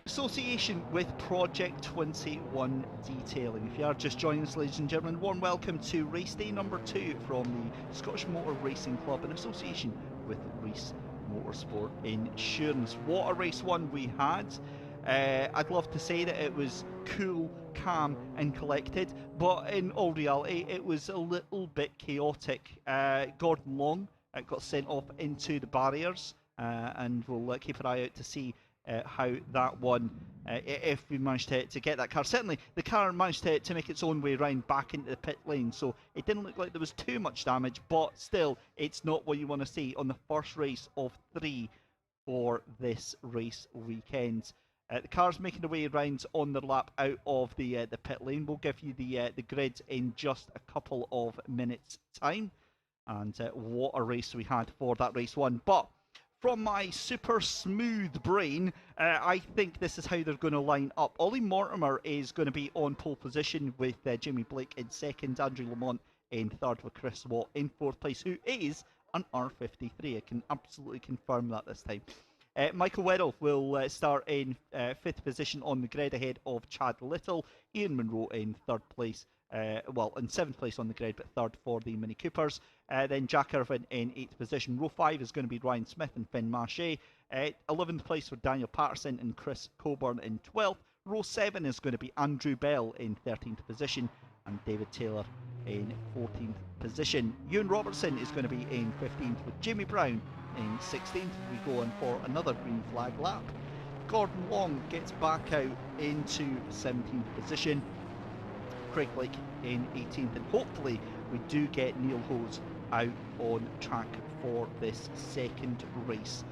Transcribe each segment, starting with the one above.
Association with Project 21 Detailing. If you are just joining us, ladies and gentlemen, warm welcome to race day number 2 from the Scottish Motor Racing Club in association with Reese Motorsport Insurance. What a race one we had. I'd love to say that it was cool, calm and collected, but in all reality it was a little bit chaotic. Gordon Long got sent off into the barriers, and we'll keep an eye out to see how that one, if we managed to get that car. Certainly the car managed to make its own way around back into the pit lane, so it didn't look like there was too much damage, but still it's not what you want to see on the first race of 3 for this race weekend. The car's making their way around on the lap out of the pit lane. We'll give you the grid in just a couple of minutes time, and what a race we had for that race one. But from my super smooth brain, I think this is how they're going to line up. Ollie Mortimer is going to be on pole position with Jamie Blake in second, Andrew Lamont in third, with Chris Watt in fourth place, who is an R53. I can absolutely confirm that this time. Michael Weddle will start in fifth position on the grid ahead of Chad Little. Ian Munro in third place. Well, in 7th place on the grid, but 3rd for the Mini Coopers. Then Jack Irvin in 8th position. Row 5 is going to be Ryan Smith and Finn Maché. 11th place for Daniel Patterson and Chris Coburn in 12th. Row 7 is going to be Andrew Bell in 13th position and David Taylor in 14th position. Ewan Robertson is going to be in 15th with Jamie Brown in 16th. We go on for another green flag lap. Gordon Long gets back out into 17th position. Craig Blake in 18th, and hopefully we do get Neil Hose out on track for this second race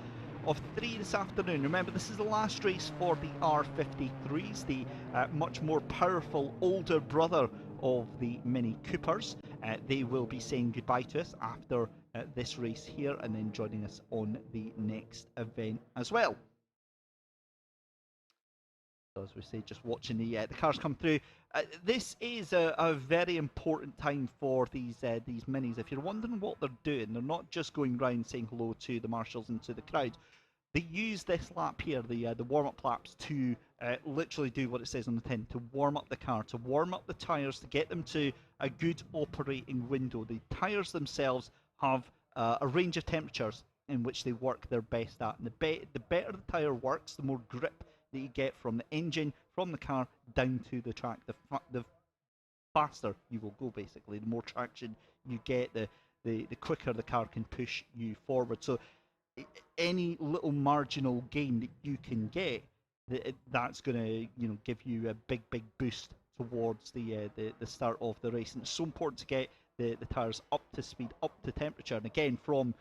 of 3 this afternoon. Remember, this is the last race for the R53s, the much more powerful older brother of the Mini Coopers. They will be saying goodbye to us after this race here, and then joining us on the next event as well. So as we say, just watching the cars come through. This is a very important time for these minis. If you're wondering what they're doing, they're not just going round saying hello to the marshals and to the crowd. They use this lap here, the warm-up laps, to literally do what it says on the tin, to warm up the car, to warm up the tyres, to get them to a good operating window. The tyres themselves have a range of temperatures in which they work their best at. And the better the tyre works, the more grip that you get from the engine, from the car, down to the track. The faster you will go, basically. The more traction you get, the quicker the car can push you forward. So any little marginal gain that you can get, that's going to give you a big boost towards the start of the race. And it's so important to get the tyres up to speed, up to temperature. And again, from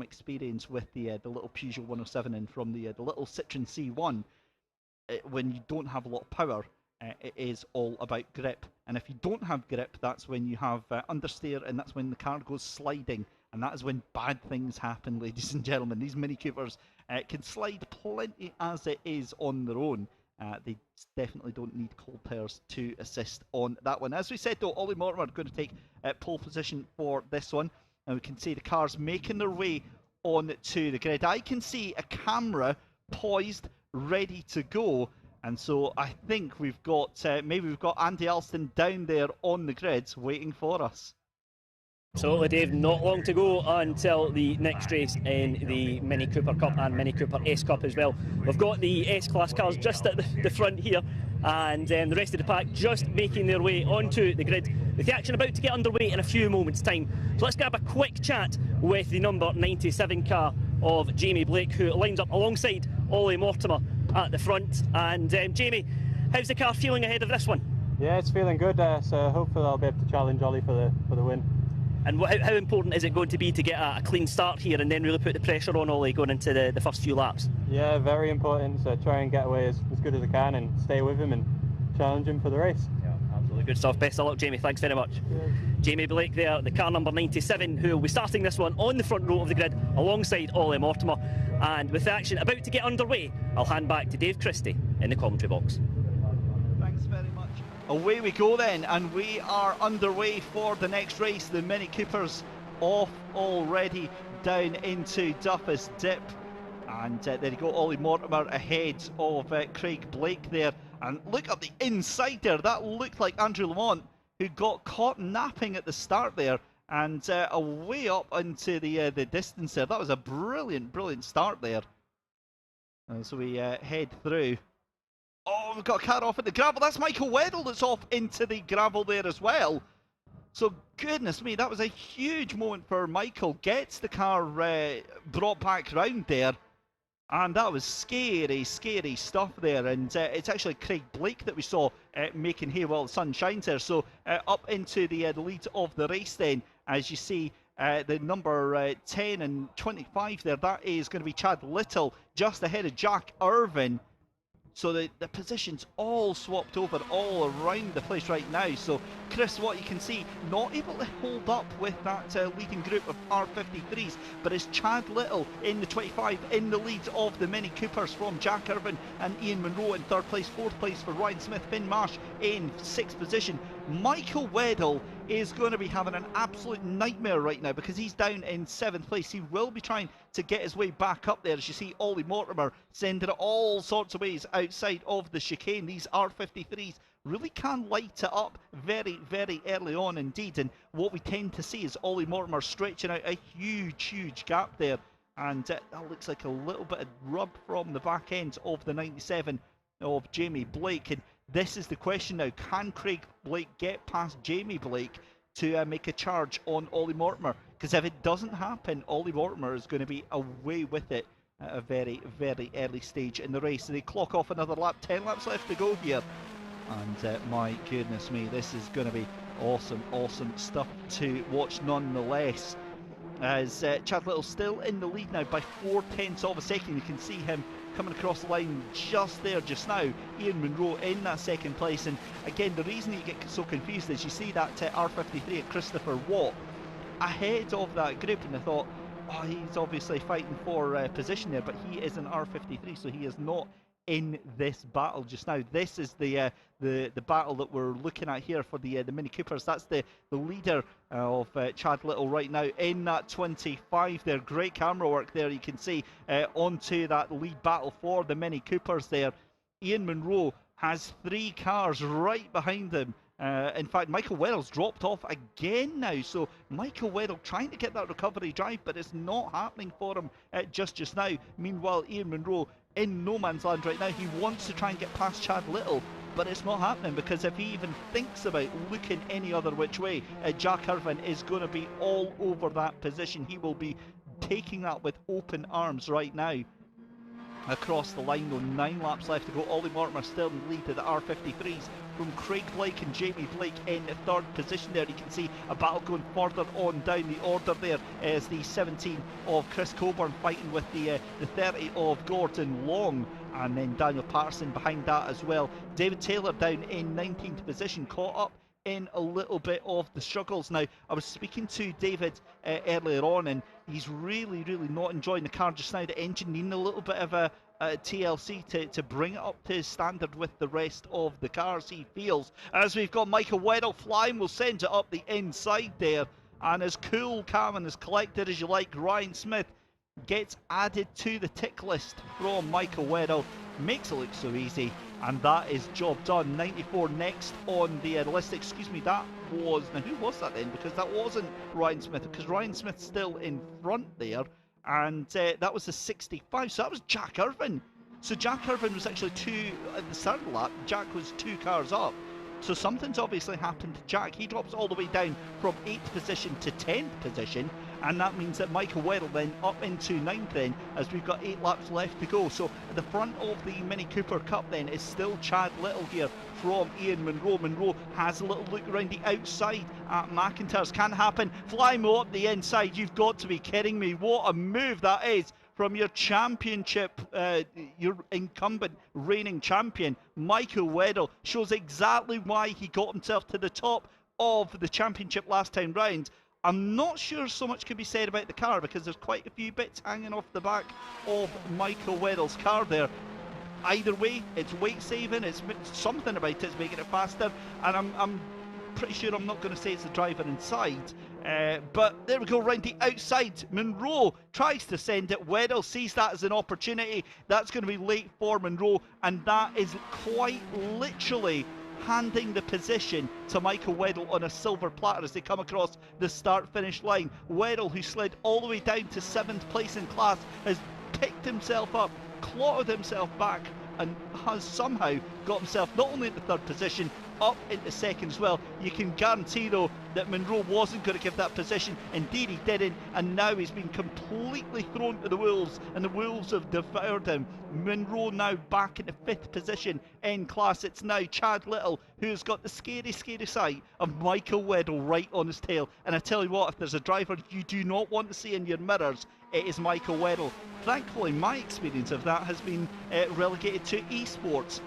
experience with the little Peugeot 107 and from the little Citroen C1, when you don't have a lot of power, it is all about grip. And if you don't have grip, that's when you have understeer, and that's when the car goes sliding, and that is when bad things happen, ladies and gentlemen. These Mini Coopers can slide plenty as it is on their own. They definitely don't need cold tyres to assist on that one. As we said though, Ollie Mortimer are going to take pole position for this one, and we can see the cars making their way on to the grid. I can see a camera poised, ready to go, and so I think we've got maybe we've got Andy Alston down there on the grid waiting for us. Absolutely, Dave. Not long to go until the next race in the Mini Cooper Cup and Mini Cooper S Cup as well. We've got the S-Class cars just at the front here, and the rest of the pack just making their way onto the grid, with the action about to get underway in a few moments' time. So let's grab a quick chat with the number 97 car of Jamie Blake, who lines up alongside Ollie Mortimer at the front. And Jamie, how's the car feeling ahead of this one? Yeah, it's feeling good, so hopefully I'll be able to challenge Ollie for the win. And how important is it going to be to get a clean start here and then really put the pressure on Ollie going into the first few laps? Yeah, very important. So try and get away as good as I can and stay with him and challenge him for the race. Yeah, absolutely good stuff. Best of luck, Jamie. Thanks very much. Yeah. Jamie Blake there, the car number 97, who will be starting this one on the front row of the grid alongside Ollie Mortimer. And with the action about to get underway, I'll hand back to Dave Christie in the commentary box. Thanks very much. Away we go then, and we are underway for the next race. The Mini Coopers off already down into Duffus Dip. And there you go, Ollie Mortimer ahead of Craig Blake there. And look up the inside there, that looked like Andrew Lamont, who got caught napping at the start there. And away up into the distance there. That was a brilliant, brilliant start there. So we head through. Oh, we've got a car off at the gravel. That's Michael Weddle that's off into the gravel there as well. So, goodness me, that was a huge moment for Michael. Gets the car brought back round there. And that was scary, scary stuff there. And it's actually Craig Blake that we saw making hay while the sun shines there. So, up into the lead of the race then, as you see, the number 10 and 25 there, that is going to be Chad Little, just ahead of Jack Irvine. So the positions all swapped over all around the place right now. So Chris, what you can see, not able to hold up with that leading group of R53s, but it's Chad Little in the 25 in the lead of the Mini Coopers from Jack Irvine and Ian Munro in third place. Fourth place for Ryan Smith, Finn Marsh in sixth position. Michael Weddle is going to be having an absolute nightmare right now because he's down in seventh place. He will be trying to get his way back up there. As you see, Ollie Mortimer sending it all sorts of ways outside of the chicane. These R53s really can light it up very, very early on indeed. And what we tend to see is Ollie Mortimer stretching out a huge, huge gap there. And that looks like a little bit of rub from the back end of the 97 of Jamie Blake. And this is the question now, can Craig Blake get past Jamie Blake to make a charge on Ollie Mortimer? Because if it doesn't happen, Ollie Mortimer is going to be away with it at a very, very early stage in the race. So they clock off another lap, 10 laps left to go here. And my goodness me, this is going to be awesome, awesome stuff to watch nonetheless. As Chad Little still in the lead now by 0.4 of a second. You can see him coming across the line just there just now. Ian Munro in that second place. And again, the reason you get so confused is you see that R53 at Christopher Watt ahead of that group, and I thought, oh, he's obviously fighting for position there, but he is an R53, so he is not in this battle just now. This is the battle that we're looking at here for the Mini Coopers. That's the leader of Chad Little right now in that 25 there. Great camera work there, you can see onto that lead battle for the Mini Coopers there. Ian Munro has 3 cars right behind him. In fact, Michael Weddle's dropped off again now, so Michael Weddle trying to get that recovery drive, but it's not happening for him just now. Meanwhile, Ian Munro in no man's land right now. He wants to try and get past Chad Little, but it's not happening, because if he even thinks about looking any other which way, Jack Irvine is going to be all over that position. He will be taking that with open arms right now. Across the line though, 9 laps left to go. Ollie Mortimer still in the lead of the R53s from Craig Blake and Jamie Blake in the third position there. You can see a battle going further on down the order there as the 17 of Chris Coburn fighting with the 30 of Gordon Long, and then Daniel Patterson behind that as well. David Taylor down in 19th position, caught up in a little bit of the struggles. Now, I was speaking to David earlier on, and he's really not enjoying the car just now. The engine needing a little bit of a TLC to bring it up to his standard with the rest of the cars, he feels. As we've got Michael Weddle flying, we'll send it up the inside there, and as cool, calm and as collected as you like, Ryan Smith gets added to the tick list from Michael Weddle. Makes it look so easy, and that is job done. 94 next on the list. Excuse me, that was, now who was that then? Because that wasn't Ryan Smith, because Ryan Smith's still in front there, and that was the 65, so that was Jack Irvine. So Jack Irvine was actually 2 at the start of the lap. Jack was 2 cars up, so something's obviously happened to Jack. He drops all the way down from 8th position to 10th position, and that means that Michael Weddle then up into 9th then, as we've got 8 laps left to go. So at the front of the Mini Cooper Cup then is still Chad Little here from Ian Munro. Munro has a little look around the outside at McIntyre's. Can't happen. Flymo up the inside. You've got to be kidding me. What a move that is from your championship, your incumbent reigning champion. Michael Weddle shows exactly why he got himself to the top of the championship last time round. I'm not sure so much can be said about the car, because there's quite a few bits hanging off the back of Michael Weddle's car there. Either way, it's weight saving, it's something about it's making it faster, and I'm pretty sure I'm not going to say it's the driver inside. But there we go, round the outside. Munro tries to send it. Weddle sees that as an opportunity. That's going to be late for Munro, and that is quite literally handing the position to Michael Weddle on a silver platter as they come across the start-finish line. Weddle, who slid all the way down to 7th place in class, has picked himself up, clawed himself back, and has somehow got himself not only into 3rd position, up into 2nd as well. You can guarantee though that Munro wasn't going to give that position. Indeed he didn't, and now he's been completely thrown to the wolves, and the wolves have devoured him. Munro now back into 5th position in class. It's now Chad Little who's got the scary sight of Michael Weddle right on his tail. And I tell you what, if there's a driver you do not want to see in your mirrors, it is Michael Weddle. Thankfully my experience of that has been relegated to esports.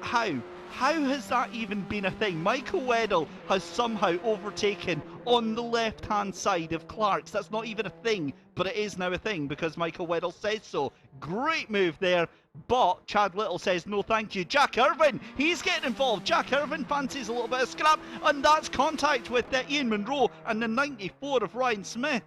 How has that even been a thing? Michael Weddle has somehow overtaken on the left-hand side of Clark's. That's not even a thing, but it is now a thing because Michael Weddle says so. Great move there, but Chad Little says no thank you. Jack Irvin, he's getting involved. Jack Irvin fancies a little bit of scrap, and that's contact with Ian Munro and the 94 of Ryan Smith.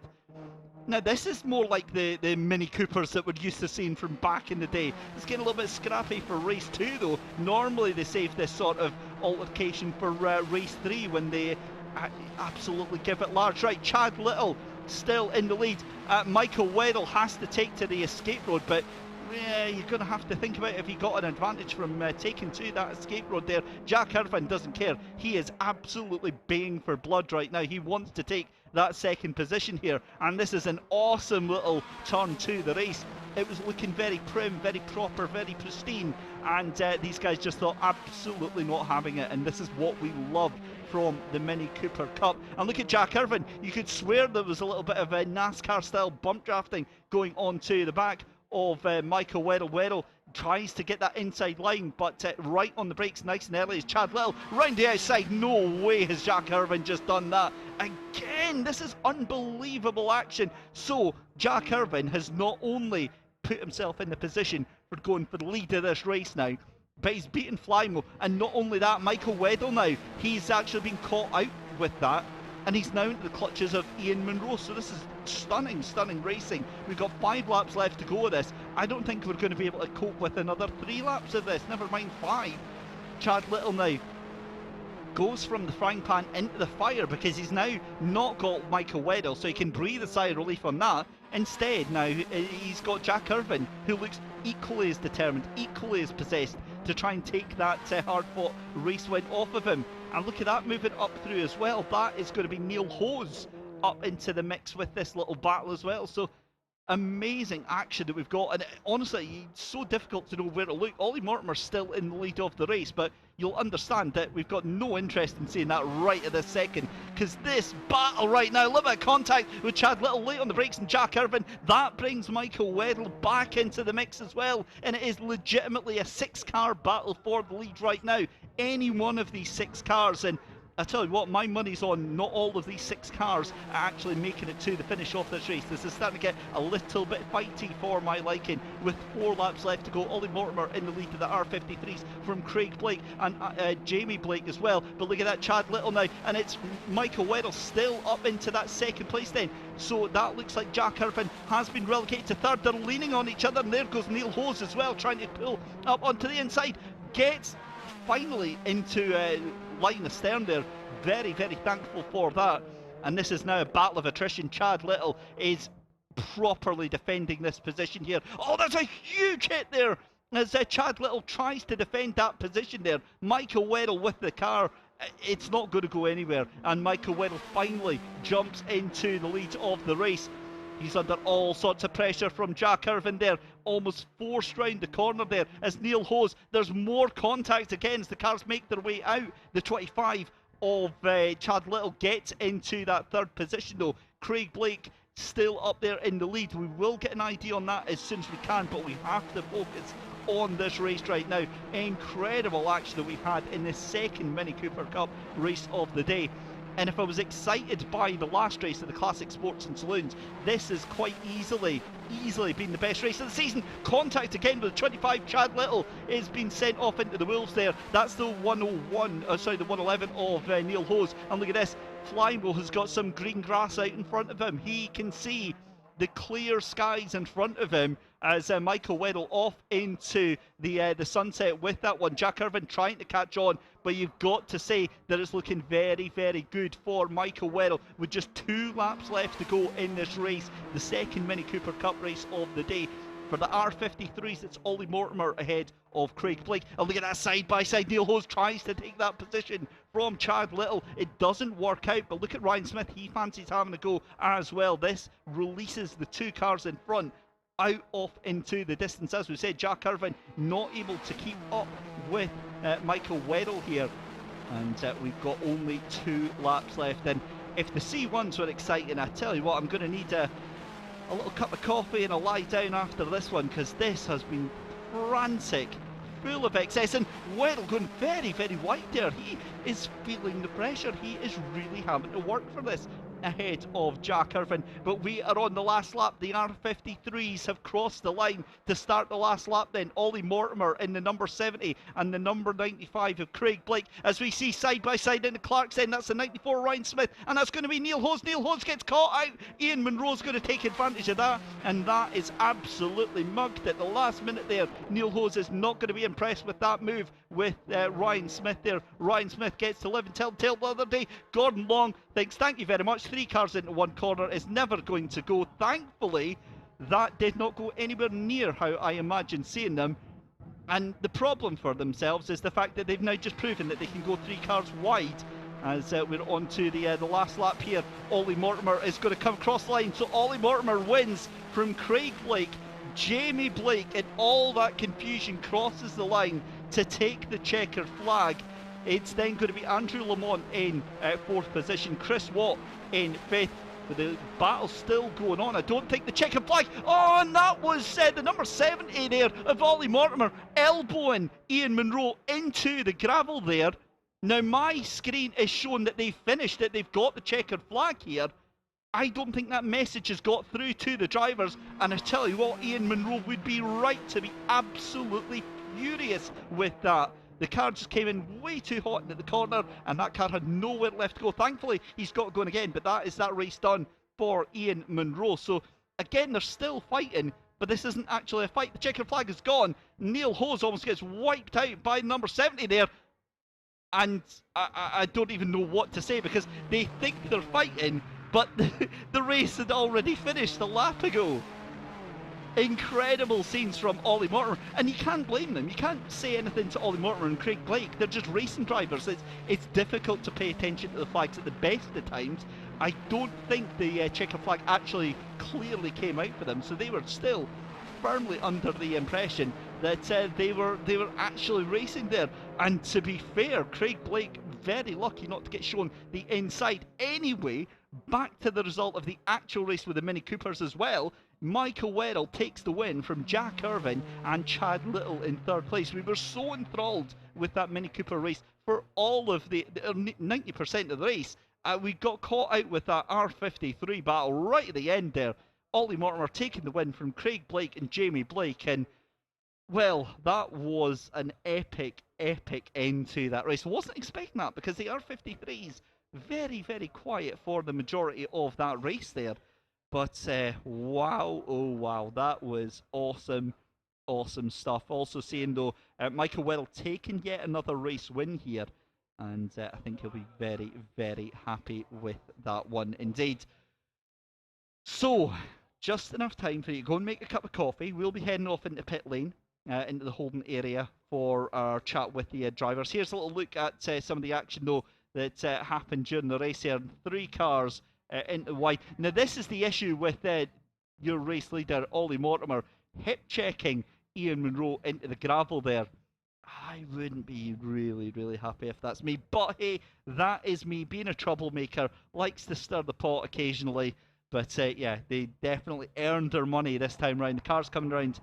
Now this is more like the Mini Coopers that we're used to seeing from back in the day. It's getting a little bit scrappy for race 2 though. Normally they save this sort of altercation for race 3 when they absolutely give it large. Right, Chad Little still in the lead. Michael Weddle has to take to the escape road, but yeah, you're going to have to think about if he got an advantage from taking to that escape road there. Jack Irvin doesn't care. He is absolutely baying for blood right now. He wants to take that 2nd position here, and this is an awesome little turn to the race. It was looking very prim, very proper, very pristine, and these guys just thought absolutely not having it, and this is what we love from the Mini Cooper Cup. And look at Jack Irvin. You could swear there was a little bit of a NASCAR style bump drafting going on to the back of Michael Weddle. Weddle tries to get that inside line, but right on the brakes nice and early is Chad Little. Round the outside, no way has Jack Irvin just done that. Again, this is unbelievable action. So Jack Irvin has not only put himself in the position for going for the lead of this race now, but he's beaten Flymo, and not only that, Michael Weddle now, he's actually been caught out with that, and he's now into the clutches of Ian Munro. So this is stunning racing. We've got 5 laps left to go with this. I don't think we're going to be able to cope with another 3 laps of this, never mind 5. Chad Little now goes from the frying pan into the fire because he's now not got Michael Weddle, so he can breathe a sigh of relief on that. Instead now he's got Jack Irvin, who looks equally as determined, equally as possessed to try and take that hard-fought race win off of him. And look at that moving up through as well. That is going to be Neil Hose up into the mix with this little battle as well. So amazing action that we've got, and honestly it's so difficult to know where to look. Ollie Mortimer's still in the lead of the race, but you'll understand that we've got no interest in seeing that right at this second, because this battle right now, a little bit of contact with Chad Little late on the brakes and Jack Irvin, that brings Michael Weddle back into the mix as well, and it is legitimately a 6-car battle for the lead right now. Any one of these 6 cars, and I tell you what, my money's on not all of these 6 cars are actually making it to the finish of this race. This is starting to get a little bit fighty for my liking, with 4 laps left to go. Ollie Mortimer in the lead of the R53s from Craig Blake and Jamie Blake as well. But look at that, Chad Little now, and it's Michael Weddle still up into that 2nd place then. So that looks like Jack Irvin has been relegated to 3rd. They're leaning on each other, and there goes Neil Hose as well, trying to pull up onto the inside. Gets finally into line astern there. Very thankful for that. And this is now a battle of attrition. Chad Little is properly defending this position here. Oh, that's a huge hit there as Chad Little tries to defend that position there. Michael Weddle with the car it's not going to go anywhere. And Michael Weddle finally jumps into the lead of the race. He's under all sorts of pressure from Jack Irvine there, almost forced round the corner there as Neil Hose. There's more contact again as the cars make their way out. The 25 of Chad Little gets into that third position though. Craig Blake still up there in the lead. We will get an idea on that as soon as we can, but we have to focus on this race right now. Incredible action that we've had in this second Mini Cooper Cup race of the day. And if I was excited by the last race of the Classic Sports and Saloons, this has quite easily been the best race of the season. Contact again with the 25. Chad Little is being sent off into the wolves there. That's the 111 of Neil Hose. And look at this, Flymo has got some green grass out in front of him. He can see the clear skies in front of him as Michael Weddle off into the sunset with that one. Jack Irvine trying to catch on, but you've got to say that it's looking very, very good for Michael Weddle with just 2 laps left to go in this race, the second Mini Cooper Cup race of the day. For the R53s, it's Ollie Mortimer ahead of Craig Blake. And look at that side-by-side. Neil Hose tries to take that position from Chad Little. It doesn't work out, but look at Ryan Smith. He fancies having a go as well. This releases the 2 cars in front out off into the distance. As we said, Jack Irvine not able to keep up with Michael Weddle here. And we've got only 2 laps left. And if the C1s were exciting, I tell you what, I'm going to need a little cup of coffee and a lie down after this one, because this has been frantic, full of excess, and Weddle going very, very wide there. He is feeling the pressure. He is really having to work for this ahead of Jack Irvine. But we are on the last lap. The R53s have crossed the line to start the last lap then. Ollie Mortimer in the number 70 and the number 95 of Craig Blake as we see side by side into Clark's end. That's the 94 Ryan Smith, and that's going to be Neil Hose. Neil Hose gets caught out. Ian Munro's going to take advantage of that, and that is absolutely mugged at the last minute there. Neil Hose is not going to be impressed with that move with Ryan Smith there. Ryan Smith gets to live and tell the other day. Gordon Long thinks, thank you very much. 3 cars into 1 corner is never going to go. Thankfully, that did not go anywhere near how I imagined seeing them. And the problem for themselves is the fact that they've now just proven that they can go 3 cars wide. As we're on to the last lap here, Ollie Mortimer is going to come across the line. So Ollie Mortimer wins from Craig Blake. Jamie Blake, in all that confusion, crosses the line to take the checkered flag. It's then going to be Andrew Lamont in 4th position, Chris Watt in 5th, with the battle still going on. I don't think the checkered flag. Oh, and that was the number 70 there of Ollie Mortimer elbowing Ian Munro into the gravel there. Now my screen is showing that they've finished it. They've got the checkered flag here. I don't think that message has got through to the drivers, and I tell you what, Ian Munro would be right to be absolutely furious with that. The car just came in way too hot into the corner, and that car had nowhere left to go. Thankfully, he's got going again, but that is that race done for Ian Munro. So, again, they're still fighting, but this isn't actually a fight. The checkered flag is gone. Neil Hose almost gets wiped out by number 70 there. And I don't even know what to say, because they think they're fighting, but the race had already finished a lap ago. Incredible scenes from Ollie Mortimer, and you can't blame them. You can't say anything to Ollie Mortimer and Craig Blake. They're just racing drivers. It's difficult to pay attention to the flags at the best of times. I don't think the checker flag actually clearly came out for them, so they were still firmly under the impression that they were actually racing there. And to be fair, Craig Blake very lucky not to get shown the inside. Anyway, back to the result of the actual race with the Mini Coopers as well. Michael Weddle takes the win from Jack Irvine and Chad Little in 3rd place. We were so enthralled with that Mini Cooper race for all of the 90% of the race. We got caught out with that R53 battle right at the end there. Ollie Mortimer taking the win from Craig Blake and Jamie Blake, and well, that was an epic end to that race. I wasn't expecting that, because the R53's very, very quiet for the majority of that race there. But wow, oh wow, that was awesome stuff. Also seeing though, Michael Weddle taking yet another race win here, and I think he'll be very, very happy with that one indeed. So, just enough time for you to go and make a cup of coffee. We'll be heading off into pit lane. into the holding area for our chat with the drivers. Here's a little look at some of the action, though, that happened during the race here. 3 cars into wide. Now, this is the issue with your race leader, Ollie Mortimer, hip checking Ian Munro into the gravel there. I wouldn't be really happy if that's me. But hey, that is me. Being a troublemaker, likes to stir the pot occasionally. But yeah, they definitely earned their money this time round. The car's coming round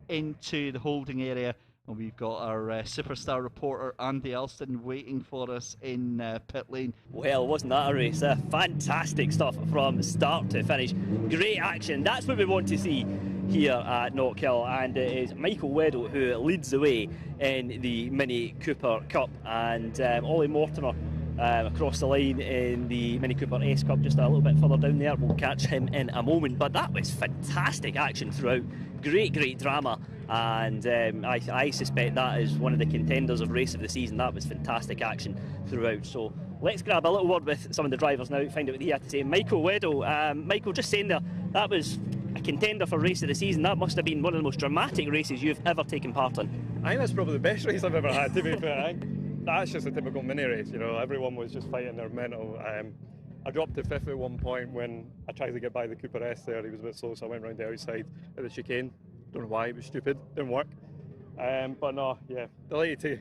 into the holding area. And we've got our superstar reporter Andy Elston waiting for us in pit lane. Well, wasn't that a race? Fantastic stuff from start to finish. Great action. That's what we want to see here at Knockhill, and it is Michael Weddle who leads the way in the Mini Cooper Cup, and Ollie Mortimer across the line in the Mini Cooper S Cup just a little bit further down there. We'll catch him in a moment, but that was fantastic action throughout. Great drama, and I suspect that is one of the contenders of race of the season. That was fantastic action throughout. So let's grab a little word with some of the drivers now, find out what he had to say. Michael Weddle, Michael, just saying there, that was a contender for race of the season. That must have been one of the most dramatic races you've ever taken part in. I think that's probably the best race I've ever had, to be fair. I think that's just a typical mini race, you know, everyone was just fighting their mental. I dropped to 5th at one point when I tried to get by the Cooper S there. He was a bit slow, so I went round the outside at the chicane. Don't know why, it was stupid, didn't work. But no, yeah, delighted to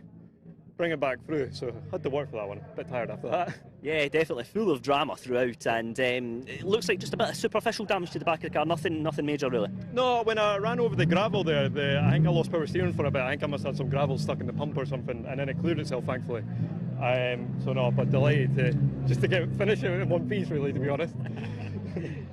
bring it back through, so had to work for that one. A bit tired after that. Yeah, definitely full of drama throughout, and it looks like just a bit of superficial damage to the back of the car, nothing major really. No, when I ran over the gravel there, I think I lost power steering for a bit. I think I must have had some gravel stuck in the pump or something, and then it cleared itself, thankfully. So no, but delighted to finish it in one piece, really, to be honest.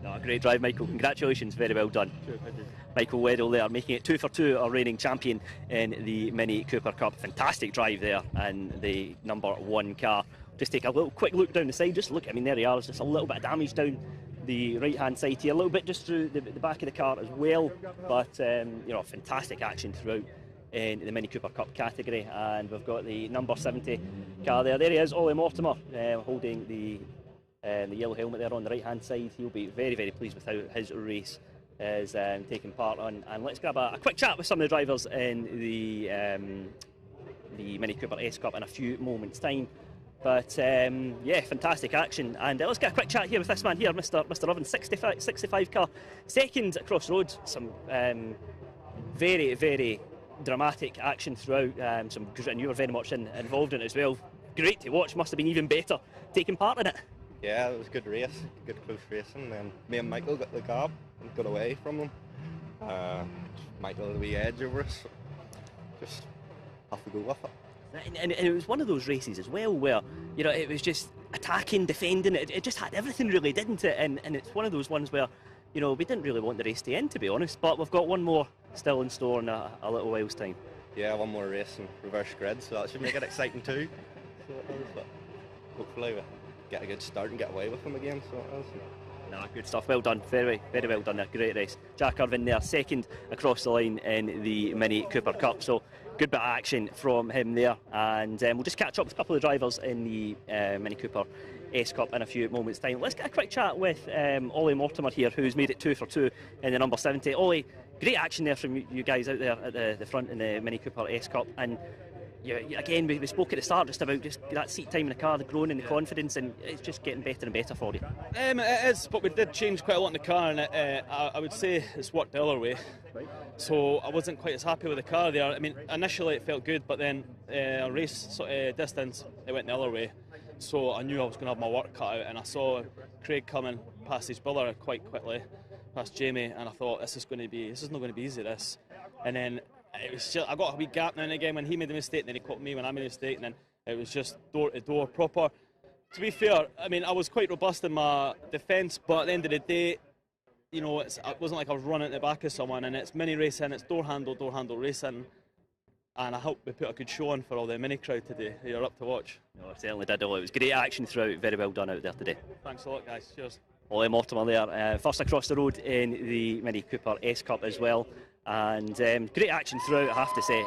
No, great drive, Michael. Congratulations, very well done. Cheers, thank you. Michael Weddle there, making it 2 for 2, our reigning champion in the Mini Cooper Cup. Fantastic drive there in the number 1 car. Just take a little quick look down the side. Just look, I mean, there he is, just a little bit of damage down the right-hand side here, a little bit just through the back of the car as well. But you know, fantastic action throughout in the Mini Cooper Cup category. And we've got the number 70 car there. There he is, Ollie Mortimer, holding the yellow helmet there on the right-hand side. He'll be very pleased with how his race is taking part on. And let's grab a quick chat with some of the drivers in the Mini Cooper S Cup in a few moments' time. But yeah, fantastic action, and let's get a quick chat here with this man here, Mr. Ovens, 65 car, second across the road. Some very dramatic action throughout. And you were very much involved in it as well. Great to watch. Must have been even better taking part in it. Yeah, it was a good race, good close racing. Then me and Michael got the gap and got away from them. Michael had a wee edge over us, so just have to go with it. And it was one of those races as well where, you know, it was just attacking, defending, it just had everything really, didn't it? And it's one of those ones where, you know, we didn't really want the race to end, to be honest, but we've got one more still in store in a little while's time. Yeah, one more race in reverse grid, so that should make it exciting too. So it is, but hopefully we get a good start and get away with them again, so it is. No, good stuff, well done, very well done there, great race. Jack Irvine there, second across the line in the Mini Cooper Cup, so good bit of action from him there, and we'll just catch up with a couple of drivers in the Mini Cooper S Cup in a few moments' time. Let's get a quick chat with Ollie Mortimer here, who's made it 2 for 2 in the number 70. Ollie, great action there from you guys out there at the front in the Mini Cooper S Cup, and again, we spoke at the start just about just that seat time in the car, the growing and the confidence, and it's just getting better and better for you. It is, but we did change quite a lot in the car, and I would say it's worked the other way. Right. So I wasn't quite as happy with the car there. I mean, initially it felt good, but then race distance, it went the other way. So I knew I was going to have my work cut out, and I saw Craig coming past his brother quite quickly, past Jamie, and I thought this is not going to be easy, this. And then it was just, I got a wee gap now and again when he made a mistake, and then he caught me when I made a mistake, and then it was just door to door proper. To be fair, I mean, I was quite robust in my defence, but at the end of the day, you know, it wasn't like I was running at the back of someone, and it's mini racing, it's door handle racing, and I hope we put a good show on for all the mini crowd today. You're up to watch. No, it certainly did. It was great action throughout, very well done out there today. Thanks a lot, guys. Cheers. Ollie Mortimer there, first across the road in the Mini Cooper S Cup as well, and great action throughout, I have to say.